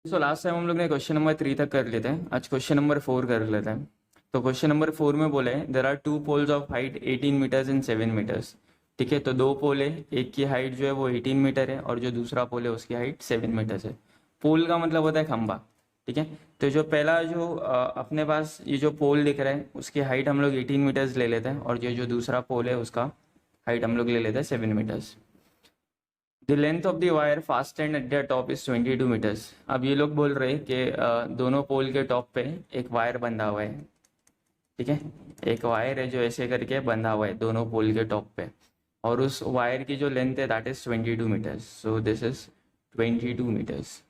So last time हम लोग ने क्वेश्चन नंबर 3 तक कर लेते हैं, आज क्वेश्चन नंबर 4 कर लेते हैं। तो क्वेश्चन नंबर 4 में बोले there are two poles of height 18 metres and 7 metres. ठीक है, तो दो पोल है, एक की हाइट जो है वो 18 मीटर है और जो दूसरा पोल है उसकी हाइट 7 मीटर्स है। पोल का मतलब होता है खंबा। ठीक है, तो जो पहला जो अपने पास ये जो पोल दिख रहा है उसकी हाइट हम लोग 18 मीटर्स ले लेते हैं और जो जो दूसरा पोल है उसका हाइट हम लोग ले लेते हैं 7 metres. The length of the wire fast and at the top is 22 metres. अब ये लोग बोल रहे हैं कि दोनों पोल के टॉप पे एक वायर बंधा हुआ है। ठीक है, एक वायर है जो ऐसे करके बंधा हुआ है दोनों पोल के टॉप पे, और उस वायर की जो लेंथ है that is 22 metres. So this is 22 metres.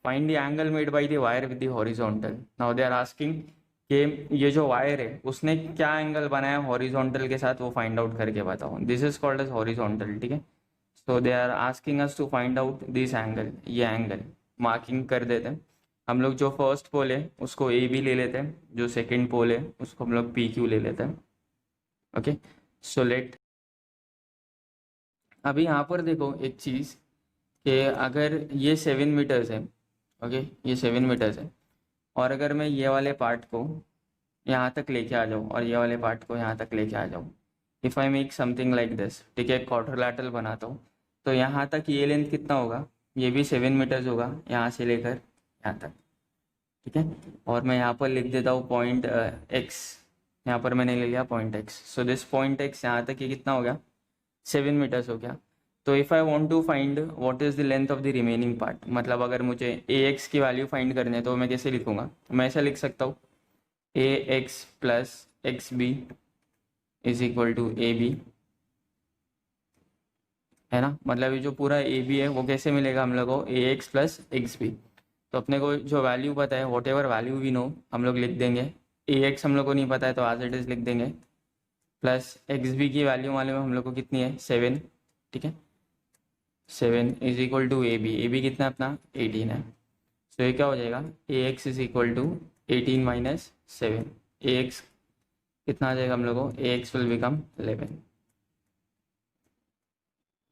Find the angle made by the wire with the horizontal. Now they are asking कि ये जो वायर है उसने क्या एंगल बनाया हॉरिजॉन्टल के साथ, वो फाइंड आउट करके बताओ। This is called as horizontal. ठीक है, so they are asking us to find out this angle. ये एंगल मार्किंग कर देते हैं हम लोग। जो फर्स्ट पोल है उसको ए बी ले लेते हैं, जो सेकंड पोल है उसको हम लोग पी क्यू ले लेते हैं। ओके, सो लेट अभी यहाँ पर देखो एक चीज़ कि अगर ये 7 मीटर्स है, ओके ये 7 मीटर्स है, और अगर मैं ये वाले पार्ट को यहाँ तक लेके आ जाऊँ और ये वाले पार्ट को यहाँ तक लेके आ जाऊँ, if I make something like this, ठीक है, क्वाड्रिलेटरल बनाता हूँ, तो यहाँ तक ये लेंथ कितना होगा, ये भी 7 मीटर्स होगा यहाँ से लेकर यहाँ तक। ठीक है, और मैं यहाँ पर लिख देता हूँ पॉइंट एक्स, यहाँ पर मैंने ले लिया point x. So this point x यहाँ तक ये कितना हो गया, 7 मीटर्स हो गया। तो if I want to find what is the length of the remaining part, मतलब अगर मुझे ए एक्स की वैल्यू फाइंड करनी है तो मैं कैसे लिखूंगा, मैं ऐसा लिख सकता हूँ a x plus x b is equal to A b, है ना। मतलब ये जो पूरा ए बी है वो कैसे मिलेगा हम लोग को, ए एक्स प्लस एक्स बी। तो अपने को जो वैल्यू पता है whatever value we know हम लोग लिख देंगे। ए एक्स हम लोग को नहीं पता है तो एज इट इज़ लिख देंगे, प्लस एक्स बी की वैल्यू मालूम है हम लोग को कितनी है, 7। ठीक है, 7 is equal to A B कितना है अपना 18 है। सो ये क्या हो जाएगा, a x is equal to 18 minus 7। A x कितना आ जाएगा हम लोग को, ए x will become 11।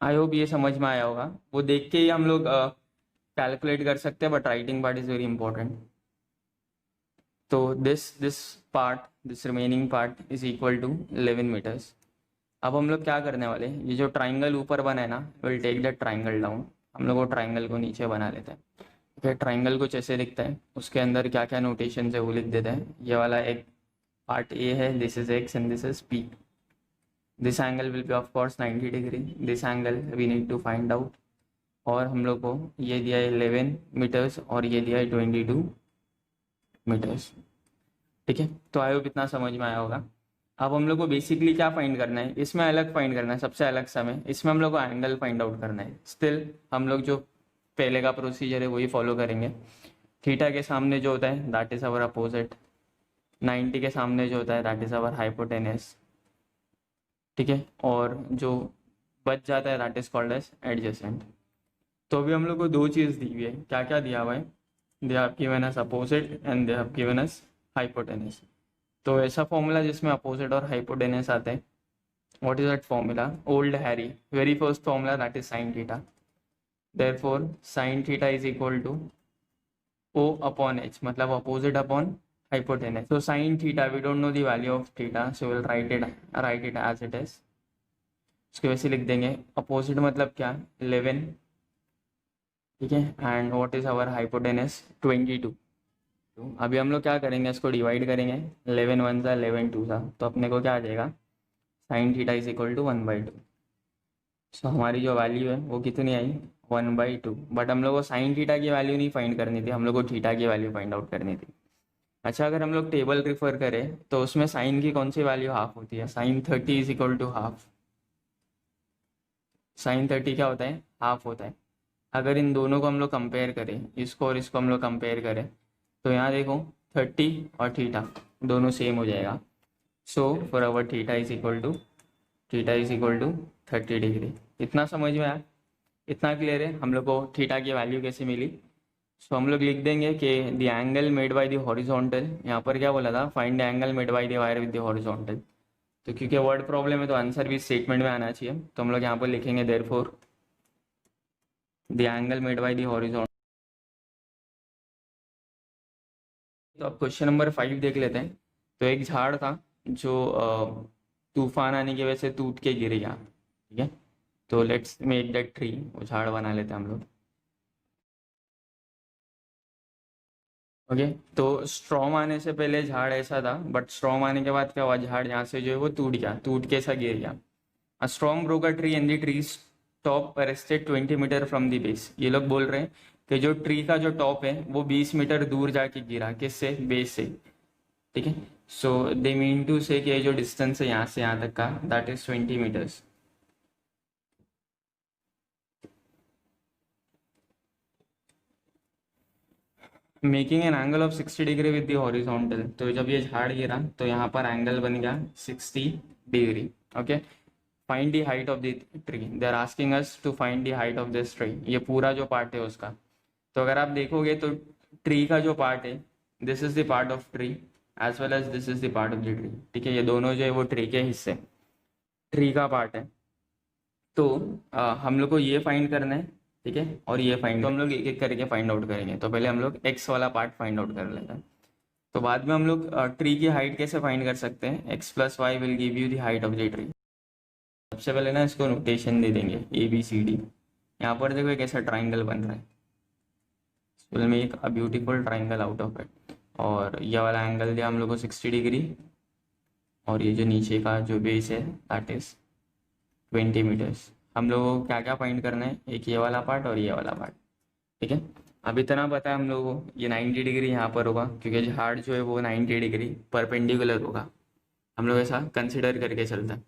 I hope ये समझ में आया होगा। वो देख के ही हम लोग कैलकुलेट कर सकते हैं, but writing part is very important. तो this part, this remaining part is equal to 11 metres. अब हम लोग क्या करने वाले, ये जो ट्राइंगल ऊपर बना है ना, will take that triangle down. हम लोग वो ट्राइंगल को नीचे बना लेते हैं। फिर ट्राइंगल कुछ ऐसे दिखता है, उसके अंदर क्या क्या नोटेशन है वो लिख देते हैं। ये वाला एक पार्ट ए है, this is X and this is P. This angle will be of course 90 degree, this angle we need to find out. और हम लोग को ये दिया है 11 मीटर्स और ये दिया है 22 मीटर्स। ठीक है, तो आई होप इतना समझ में आया होगा। अब हम लोग को बेसिकली क्या फाइंड करना है, इसमें अलग फाइंड करना है, सबसे अलग समय इसमें हम लोग को एंगल फाइंड आउट करना है। स्टिल हम लोग जो पहले का प्रोसीजर है वही फॉलो करेंगे। थीटा के सामने जो होता है दैट इज अवर अपोजिट, 90 के सामने जो होता है दैट इज अवर हाइपोटेनस। ठीक है, और जो बच जाता है that is called as adjacent. तो अभी हम लोग को दो चीज़ दी हुई है, क्या क्या दिया हुआ है, they have given us opposite and they have given us hypotenuse. तो ऐसा फॉर्मूला जिसमें अपोजिट और हाइपोटेनस आते हैं, what is that formula, old Harry very first formula that is sine theta. Therefore sine theta is equal to O upon H, मतलब opposite upon hypotenuse. So sine theta we don't know the value of theta, so will write it as it is. उसके वैसे लिख देंगे, opposite मतलब क्या, 11। ठीक है, and what is our hypotenuse 22। तो अभी हम लोग क्या करेंगे, इसको डिवाइड करेंगे, 11 वन सा 11 टू सा, तो अपने को क्या आ जाएगा, sine theta is equal to 1/2। So हमारी जो वैल्यू है वो कितनी आई, 1/2। बट हम लोग को साइन थीटा की वैल्यू नहीं फाइंड करनी थी, हम लोग को थीटा की वैल्यू फाइंड आउट करनी थी। अच्छा, अगर हम लोग टेबल रिफर करें तो उसमें साइन की कौन सी वैल्यू हाफ होती है, sine 30 is equal to half. Sine 30 क्या होता है, हाफ होता है। अगर इन दोनों को हम लोग कंपेयर करें, इसको और इसको हम लोग कंपेयर करें, तो यहाँ देखो 30 और थीटा दोनों सेम हो जाएगा। So for our theta is equal to 30 degree. इतना समझ में आया, इतना क्लियर है हम लोग को थीटा की वैल्यू कैसे मिली। सो हम लोग लिख देंगे कि the angle made by the horizontal, यहाँ पर क्या बोला था, find the angle made by the wire with the horizontal. तो क्योंकि वर्ड प्रॉब्लम है तो आंसर भी स्टेटमेंट में आना चाहिए, तो हम लोग यहाँ पर लिखेंगे therefore the angle made by the horizontal. तो अब क्वेश्चन नंबर 5 देख लेते हैं। तो एक झाड़ था जो तूफान आने की वजह से टूट के गिर गया, ठीक है। तो लेट्स मेक दैट ट्री, वो झाड़ बना लेते हैं हम लोग। ओके, तो स्ट्रॉम आने से पहले झाड़ ऐसा था, बट स्ट्रॉम आने के बाद क्या हुआ, झाड़ यहाँ से जो है वो टूट गया, टूट के सा गिर गया। A storm broke a tree and the tree top arrested 20 metre from the base. ये लोग बोल रहे हैं कि जो ट्री का जो टॉप है वो 20 मीटर दूर जाके गिरा, किससे, बेस से, ठीक है। सो दे मीन टू से कि जो डिस्टेंस है यहाँ से यहाँ तक का, that is 20 metres. Making an angle of 60 degree with the horizontal. तो जब ये झाड़ गिरा तो यहाँ पर एंगल बन गया 60 degree. Okay, find the height of the tree. They are asking us to find the height of this tree, ये पूरा जो पार्ट है उसका। तो अगर आप देखोगे तो ट्री का जो पार्ट है, this is the part of tree as well as this is the part of the tree, ठीक है। ये दोनों जो है वो ट्री के हिस्से, ट्री का पार्ट है। तो हम लोग को ये फाइंड करना है, ठीक है, और ये फाइंड, तो हम लोग एक एक करके फाइंड आउट करेंगे। तो पहले हम लोग एक्स वाला पार्ट फाइंड आउट कर लेते हैं। तो बाद में हम लोग ट्री की हाइट कैसे फाइंड कर सकते हैं, x plus y will give you the height of the tree. सबसे पहले ना इसको नोटेशन दे देंगे ABCD। यहाँ पर देखो एक ऐसा ट्राइंगल बन रहा है, will make a beautiful triangle out of it. और ये वाला एंगल दिया हम लोग को 60 डिग्री, और ये जो नीचे का जो बेस है दैट इज 20 मीटर्स। हम लोगों को क्या क्या फाइंड करना है, एक ये वाला पार्ट और ये वाला पार्ट, ठीक है। अब इतना पता है हम लोगों को, ये 90 डिग्री यहाँ पर होगा क्योंकि झाड़ जो है वो 90 डिग्री परपेंडिकुलर होगा। हम लोग ऐसा कंसिडर करके चलते हैं।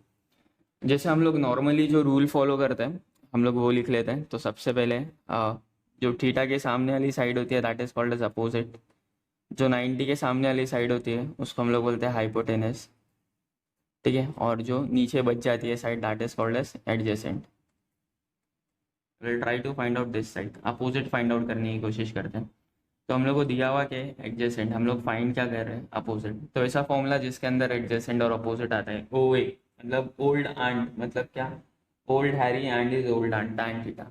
जैसे हम लोग नॉर्मली जो रूल फॉलो करते हैं हम लोग वो लिख लेते हैं। तो सबसे पहले जो थीटा के सामने वाली साइड होती है that is called as opposite. जो 90 के सामने वाली साइड होती है उसको हम लोग बोलते हैं हाइपोटेनस, ठीक है। और जो नीचे बच जाती है side that is called as adjacent. Will try to find out this side, opposite find out करने की कोशिश करते हैं। तो हम लोग को दिया हुआ क्या है, एडजेसेंट। हम लोग फाइंड क्या कर रहे हैं, अपोजिट। तो ऐसा फॉर्मूला जिसके अंदर एडजेसेंट और अपोजिट आता है, OA मतलब ओल्ड आंट, मतलब क्या, old Harry and is old aunt, tan theta.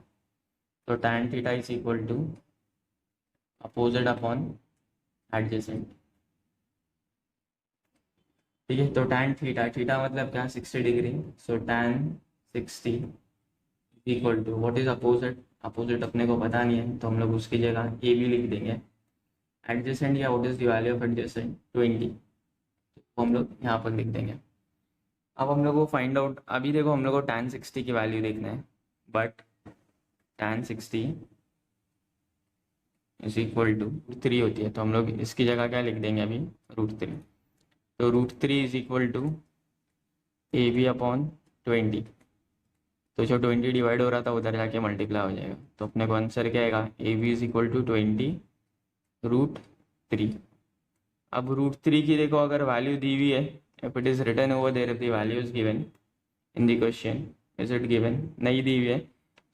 तो tan theta is equal to opposite upon adjacent, ठीक है। तो टैन थीटा, थीटा मतलब क्या, 60 degree. So tan 60 equal to what is opposite, opposite अपने को पता नहीं है तो हम लोग उसकी जगह ए भी लिख देंगे। एडजेसेंट या what is the value of adjacent, 20, तो हम लोग यहाँ पर लिख देंगे। अब हम लोग को फाइंड आउट, अभी देखो हम लोग को tan 60 की वैल्यू देखना है, but tan 60 is equal to √3 होती है। तो हम लोग इसकी जगह क्या लिख देंगे अभी, √3। तो √3 is equal to AB upon 20। तो जो 20 डिवाइड हो रहा था उधर जाके मल्टीप्लाई हो जाएगा। तो अपने को आंसर क्या आएगा, AB इज इक्वल टू 20 √3। अब √3 की देखो अगर वैल्यू दी हुई है, if it is written over there, if the value is given in the question, is it given, नहीं दी हुई है,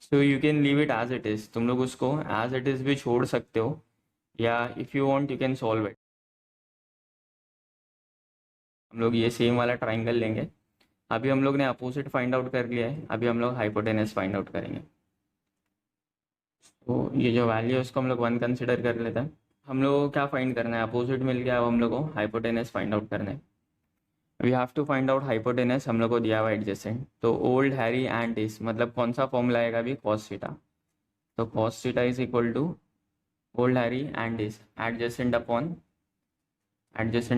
so you can leave it as it is. तुम लोग उसको एज इट इज भी छोड़ सकते हो, या if you want you can solve it. हम लोग ये सेम वाला ट्राइंगल लेंगे। अभी हम लोग ने अपोजिट फाइंड आउट कर लिया है, अभी हम लोग हाइपोटेनस फाइंड आउट करेंगे। तो ये जो वैल्यू है उसको हम लोग 1 कंसिडर कर लेते हैं। हम लोग को क्या फाइंड करना है, अपोजिट मिल गया, अब हम लोग को हाइपोटेनस फाइंड आउट करना है। We have to find out hypotenuse, हम लोग को दिया हुआ एडजेसेंट। तो ओल्ड हैरी एंड इज मतलब कौन सा फॉर्मूला आएगा अभी, कॉस थीटा। तो cos theta is equal to old Harry and is adjacent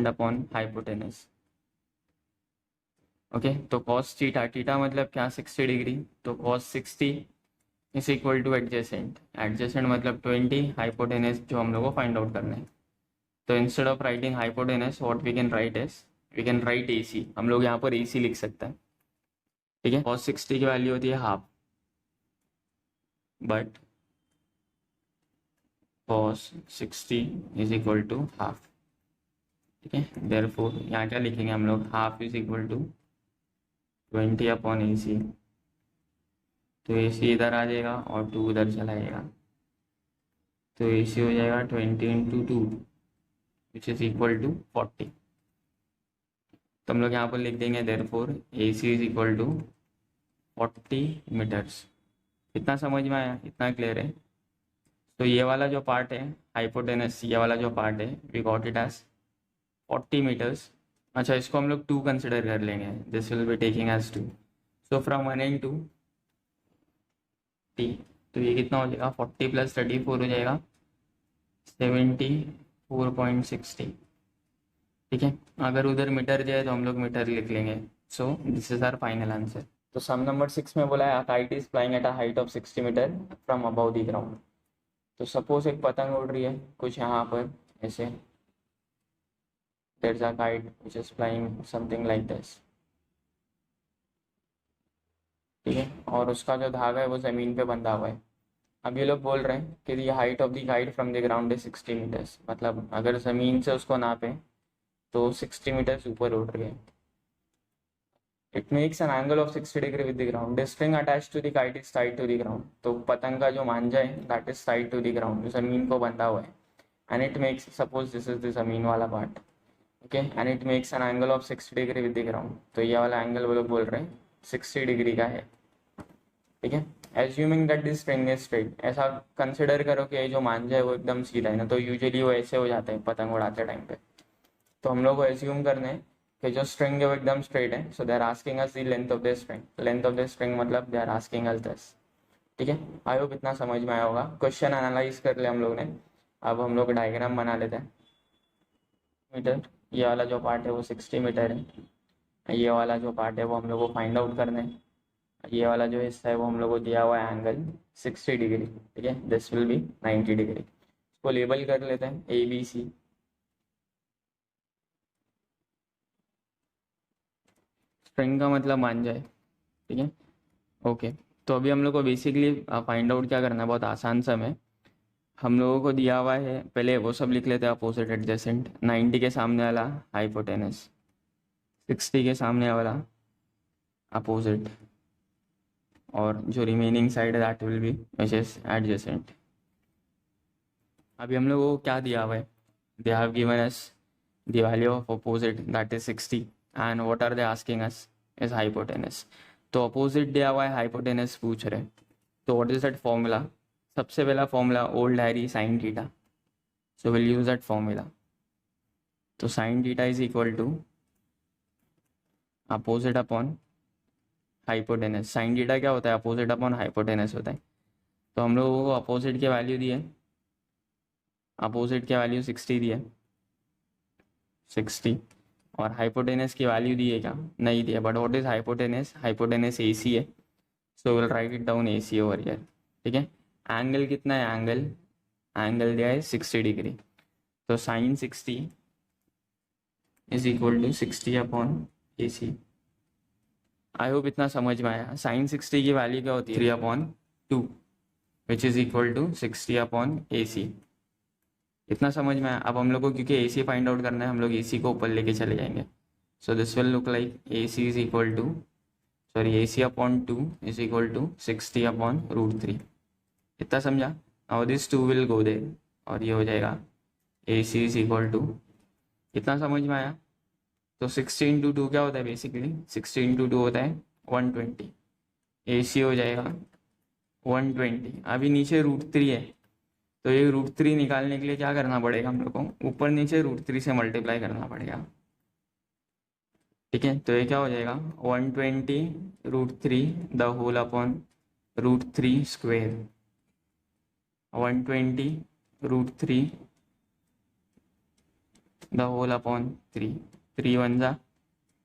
upon hypotenuse. Okay, तो कॉस थीटा, थीटा मतलब क्या, 60 डिग्री। तो cos 60 is equal to adjacent, adjacent मतलब 20, हाइपोटेनस जो हम लोग को फाइंड आउट करना है। तो instead of writing hypotenuse what we can write is, we can write AC। हम लोग यहाँ पर AC लिख सकते हैं, ठीक है। कॉस 60 की वैल्यू होती है half, but cos 60 is equal to half, ठीक है। देयरफॉर यहाँ क्या लिखेंगे हम लोग, half is equal to 20 upon AC। तो AC इधर आ जाएगा और 2 उधर चला जाएगा, तो AC हो जाएगा 20 into 2 which is equal to 40। तो हम लोग यहाँ पर लिख देंगे therefore AC is equal to 40 metres, इतना समझ में आया, इतना क्लियर है। तो ये वाला जो पार्ट है हाइपोटेनस, ये वाला जो पार्ट है we got it as 40 metres. अच्छा, इसको हम लोग 2 कंसिडर कर लेंगे, this will be taking as 2। So from 1 and 2 T, तो ये कितना हो जाएगा 40 + 34 हो जाएगा 74.60। ठीक है, अगर उधर मीटर जाए तो हम लोग मीटर लिख लेंगे। So this is our final answer. तो सम नंबर 6 में बोला है kite is flying at a height of 60 metre from above the ground. तो सपोज एक पतंग उड़ रही है कुछ यहाँ पर ऐसे, there is a kite which is flying something like this. ठीक है, और उसका जो धागा है वो ज़मीन पे बंधा हुआ है। अब ये लोग बोल रहे हैं कि the height of the kite from the ground is 60 metres, मतलब अगर ज़मीन से उसको नापें तो 60 मीटर्स ऊपर उड़ रही है। It makes an angle of 60 degree with the ground, the string attach to the kite is tied to the ground. तो पतंग का जो मांझा है that is tied to the ground, ज़मीन को बंधा हुआ है। And it makes, suppose this is the ज़मीन वाला part, okay, and it makes an angle of 60 degree with the ground. तो ये वाला एंगल वो लोग बोल रहे हैं 60 डिग्री का है। ठीक है, assuming that this string is straight, ऐसा कंसिडर करो कि ये जो मांझा है वो एकदम सीधा है ना, तो यूजुअली वो ऐसे हो जाते हैं पतंग उड़ाते टाइम पे। तो हम लोग को एज्यूम करने हैं कि जो स्ट्रिंग है वो एकदम स्ट्रेट है। So they are asking us the length of the string, length of the string मतलब they are asking us this. ठीक है, आई होप इतना समझ में आया होगा। क्वेश्चन एनालाइज कर ले हम लोग ने, अब हम लोग डायग्राम बना लेते हैं। मीटर, ये वाला जो पार्ट है वो 60 मीटर है, ये वाला जो पार्ट है वो हम लोग को फाइंड आउट करना है। ये वाला जो हिस्सा है वो हम लोग को दिया हुआ है एंगल 60 डिग्री। ठीक है, दिस विल बी 90 डिग्री। इसको लेबल कर लेते हैं ABC। स्ट्रिंग का मतलब मान जाए। ठीक है, ओके। तो अभी हम लोग को बेसिकली फाइंड आउट क्या करना है, बहुत आसान सा है। हम लोगों को दिया हुआ है, पहले वो सब लिख लेते हैं, अपोजिट एडजेसेंट, 90 के सामने वाला हाइपोटेनस, 60 के सामने वाला अपोजिट, और जो रिमेनिंग साइड है that will be which is adjacent. अभी हम लोगों को क्या दिया हुआ है, they have given us the value of opposite that is 60 and what are they asking us is hypotenuse. तो अपोजिट दिया हुआ है, हाइपोटेनस पूछ रहे। तो व्हाट इज दैट फॉर्मूला, सबसे पहला formula old Harry sine theta, so will use that formula. तो sine theta is equal to opposite upon hypotenuse. Sine theta क्या होता है, अपोजिट अपॉन हाइपोटेनस होता है। तो हम लोगों को अपोजिट के वैल्यू दी है, अपोजिट के वैल्यू 60 दी है, 60, और हाइपोटेनस की वैल्यू दी है क्या, नहीं दी है। But what is hypotenuse, hypotenuse AC है, सो will write it down AC over here. ठीक है, एंगल कितना है, एंगल दिया है 60 डिग्री। तो sine 60 is equal to 60 upon AC। I hope इतना समझ में आया। साइन 60 की वैल्यू क्या होती है 3/2 which is equal to 60 upon AC। इतना समझ में आया। अब हम लोग को क्योंकि AC फाइंड आउट करना है, हम लोग AC को ऊपर लेके चले जाएंगे। So this will look like AC is equal to, sorry AC upon 2 is equal to 60 upon √3। इतना समझा, और दिस 2 विल गो देयर, और ये हो जाएगा AC इज इक्वल टू, इतना समझ में आया। तो 60 × 2 क्या होता है, बेसिकली 60 × 2 होता है 120, AC हो जाएगा 120। अभी नीचे √3 है, तो ये √3 निकालने के लिए क्या करना पड़ेगा हम लोग को, ऊपर नीचे √3 से मल्टीप्लाई करना पड़ेगा। ठीक है, तो ये क्या हो जाएगा 120 √3 the whole upon √3 square, 120 √3 the whole upon 3, 3 1 जा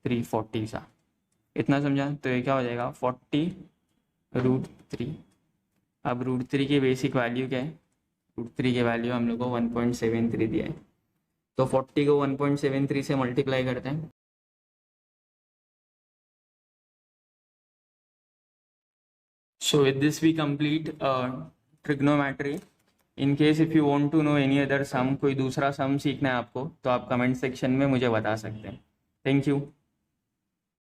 3, 40 सा। इतना समझा। तो ये क्या हो जाएगा 40 √3। अब √3 की बेसिक वैल्यू क्या है, √3 की वैल्यू हम लोग को 1.73 दिया है। तो 40 को 1.73 से मल्टीप्लाई करते हैं। So with this we complete trigonometry. In case if you want to know any other sum, कोई दूसरा सम सीखना है आपको, तो आप कमेंट सेक्शन में मुझे बता सकते हैं। Thank you.